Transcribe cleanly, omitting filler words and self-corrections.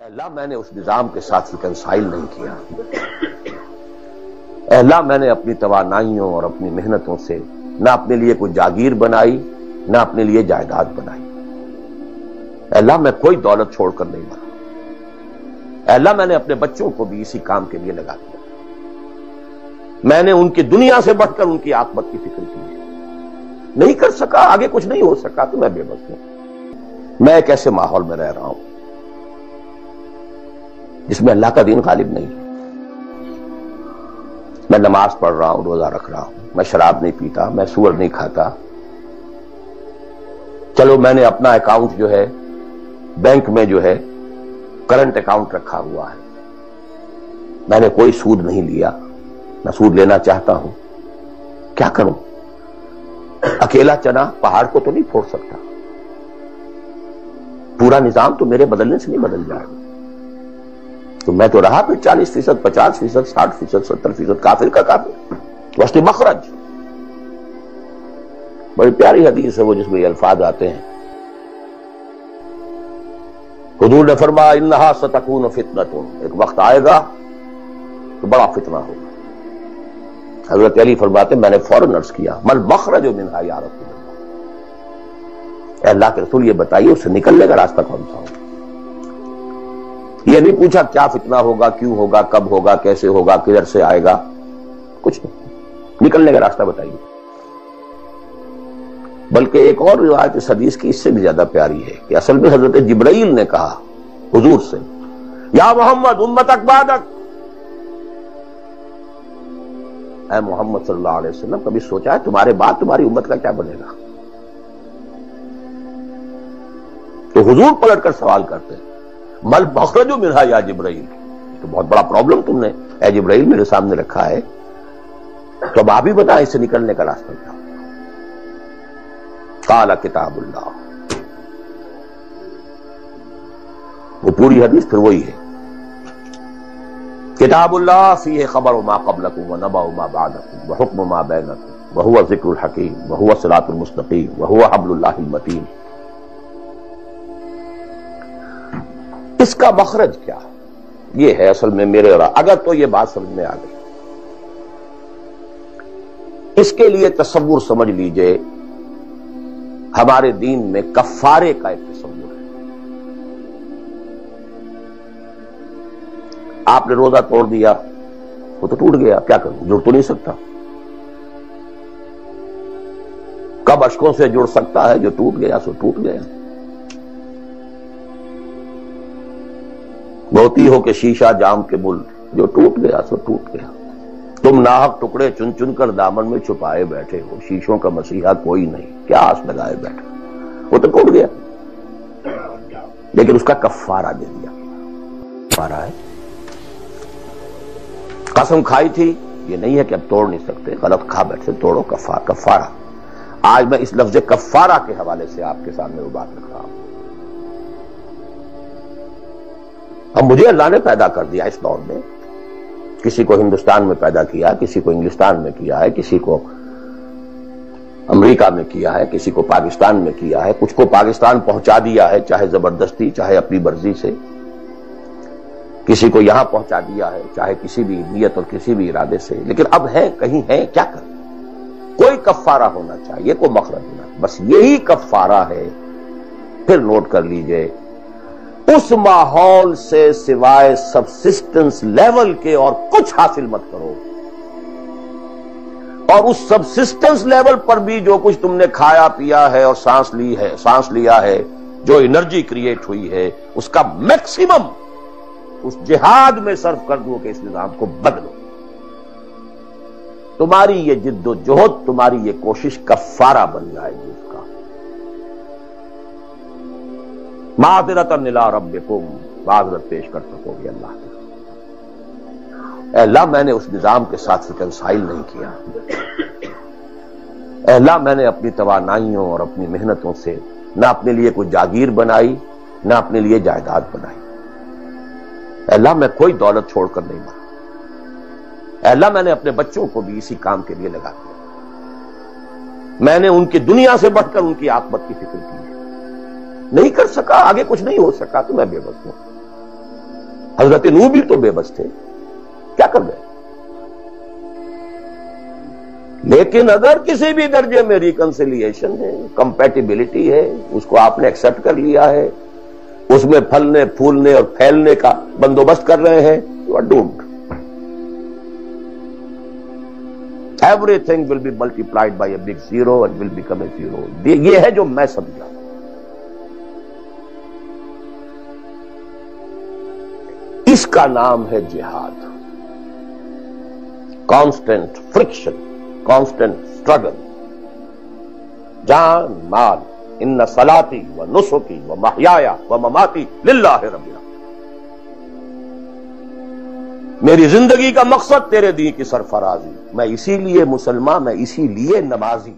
اللہ میں نے اس نظام کے ساتھ ریکنسائل نہیں کیا۔ اے اللہ میں نے اپنی توانائیوں اور اپنی محنتوں سے نہ اپنے لیے کوئی جاگیر بنائی نہ اپنے لیے جائیداد بنائی۔ اے اللہ میں کوئی دولت چھوڑ کر نہیں مرا۔ اے اللہ میں نے اپنے بچوں کو بھی اسی کام کے لیے لگا دیا۔ میں نے ان کی دنیا سے بڑھ کر ان کی عاقبت کی فکر کی ہے۔ نہیں کر سکا، آگے کچھ نہیں ہو سکا تو میں بے بس ہوں۔ میں ایک ایسے ماحول میں رہ رہا ہوں جس میں اللہ کا دین غالب نہیں ہے۔ میں نماز پڑھ رہا ہوں، روزہ رکھ رہا ہوں، میں شراب نہیں پیتا، میں سور نہیں کھاتا۔ چلو میں نے اپنا اکاؤنٹ جو ہے بینک میں جو ہے کرنٹ اکاؤنٹ رکھا ہوا ہے، میں نے کوئی سود نہیں لیا، نہ سود لینا چاہتا ہوں۔ کیا کروں؟ اکیلا چنا پہاڑ کو تو نہیں پھوڑ سکتا، پورا نظام تو میرے بدلنے سے نہیں بدل جائے گا۔ تو میں تو رہا پھر 40%، 50%، 60%، 70% کافر کا کافر۔ وسط مخرج بڑی پیاری حدیث ہے وہ جس میں یہ الفاظ آتے ہیں، حضور نے فرمایا انہا ستکون فتنۃ، ایک وقت آئے گا تو بڑا فتنہ ہوگا۔ حضرت علی فرماتے میں نے فوراً عرض کیا مل مخرج منہا یا رسول اللہ، اے اللہ کے رسول یہ بتائیے اس سے نکلنے کا راستہ کون سا ہوگا؟ یہ نہیں پوچھا کیا فتنہ ہوگا، کیوں ہوگا، کب ہوگا، کیسے ہوگا، کدھر سے آئے گا، کچھ نہیں، نکلنے کا راستہ بتائیے۔ بلکہ ایک اور روایت اس حدیث کی اس سے بھی زیادہ پیاری ہے کہ اصل میں حضرت جبرائیل نے کہا حضور سے یا محمد امتک بعدک، اے محمد صلی اللہ علیہ وسلم کبھی سوچا ہے تمہارے بعد تمہاری امت کا کیا بنے گا؟ تو حضور پلٹ کر سوال کرتے ہیں مل مخرج منہا یا جبرائیل، تو بہت بڑا پرابلم تم نے اے جبرائیل میرے سامنے رکھا ہے، تو اب آپ ہی بتائیں اس سے نکلنے کا راستہ کیا؟ قال کتاب اللہ، وہ پوری حدیث پھر وہی ہے، کتاب اللہ فیہ خبر ما قبلکم ونبأ ما بعدکم وحکم ما بینکم وہو ذکر الحکیم وہو الصراط المستقیم وہو حبل اللہ المتین۔ اس کا مخرج کیا یہ ہے اصل میں میرے اور اگر تو یہ بات سمجھ میں آ گئی، اس کے لیے تصور سمجھ لیجئے ہمارے دین میں کفارے کا ایک تصور ہے۔ آپ نے روزہ توڑ دیا وہ تو ٹوٹ گیا، کیا کروں، جڑ تو نہیں سکتا۔ کب اشکوں سے جڑ سکتا ہے جو ٹوٹ گیا سو ٹوٹ گیا۔ بہتی ہو کہ شیشہ جام کے بل، جو ٹوٹ گیا سو ٹوٹ گیا۔ تم ناحق ٹکڑے چن چن کر دامن میں چھپائے بیٹھے ہو، شیشوں کا مسیحا کوئی نہیں، کیا آس لگائے بیٹھے، وہ تو ٹوٹ گیا، لیکن اس کا کفارہ دے دیا۔ کفارہ ہے، قسم کھائی تھی یہ نہیں ہے کہ اب توڑ نہیں سکتے، غلط کھا بیٹھے، توڑو کفارہ۔ آج میں اس لفظ کفارہ کے حوالے سے آپ کے سامنے وہ بات رکھ رہا ہوں۔ اب مجھے اللہ نے پیدا کر دیا اس دور میں، کسی کو ہندوستان میں پیدا کیا، کسی کو انگلستان میں کیا ہے، کسی کو امریکہ میں کیا ہے، کسی کو پاکستان میں کیا ہے، کچھ کو پاکستان پہنچا دیا ہے چاہے زبردستی چاہے اپنی مرضی سے، کسی کو یہاں پہنچا دیا ہے چاہے کسی بھی نیت اور کسی بھی ارادے سے، لیکن اب ہے کہیں ہے، کیا کریں؟ کوئی کفارہ ہونا چاہیے، کوئی مخرج ہونا، بس یہی کفارہ ہے۔ پھر نوٹ کر لیجئے اس ماحول سے سوائے سبسسٹنس لیول کے اور کچھ حاصل مت کرو، اور اس سبسسٹنس لیول پر بھی جو کچھ تم نے کھایا پیا ہے اور سانس لیا ہے، جو انرجی کریٹ ہوئی ہے، اس کا میکسیمم اس جہاد میں صرف کر دو کہ اس نظام کو بدلو۔ تمہاری یہ جد و جہد، تمہاری یہ کوشش کفارہ بن جائے گی اس کا۔ معذرۃ الی ربکم، معذرت پیش کر سکو گے اللہ کی۔ اے اللہ میں نے اس نظام کے ساتھ ریکنسائل نہیں کیا۔ اے اللہ میں نے اپنی توانائیوں اور اپنی محنتوں سے نہ اپنے لیے کوئی جاگیر بنائی نہ اپنے لیے جائیداد بنائی۔ اے اللہ میں کوئی دولت چھوڑ کر نہیں مرا۔ اے اللہ میں نے اپنے بچوں کو بھی اسی کام کے لیے لگا دیا۔ میں نے ان کی دنیا سے بڑھ کر ان کی عاقبت کی فکر کی ہے۔ نہیں کر سکا، آگے کچھ نہیں ہو سکا تو میں بے بس ہوں۔ حضرت نوح بھی تو بے بس تھے، کیا کر گئے؟ لیکن اگر کسی بھی درجے میں ریکنسیلیشن ہے، کمپیٹیبلٹی ہے، اس کو آپ نے ایکسپٹ کر لیا ہے، اس میں پھلنے پھولنے اور پھیلنے کا بندوبست کر رہے ہیں، you are doomed. Everything will be multiplied by a big zero and will become a zero. یہ ہے جو میں سمجھا. اس کا نام ہے جہاد. Constant friction, constant struggle. جان مال، ان صلاتی و نسکی و محیایا و مماتی للہ رب العالمین. میری زندگی کا مقصد تیرے دین کی سرفرازی. میں اسی لیے مسلمان، میں اسی لیے نمازی.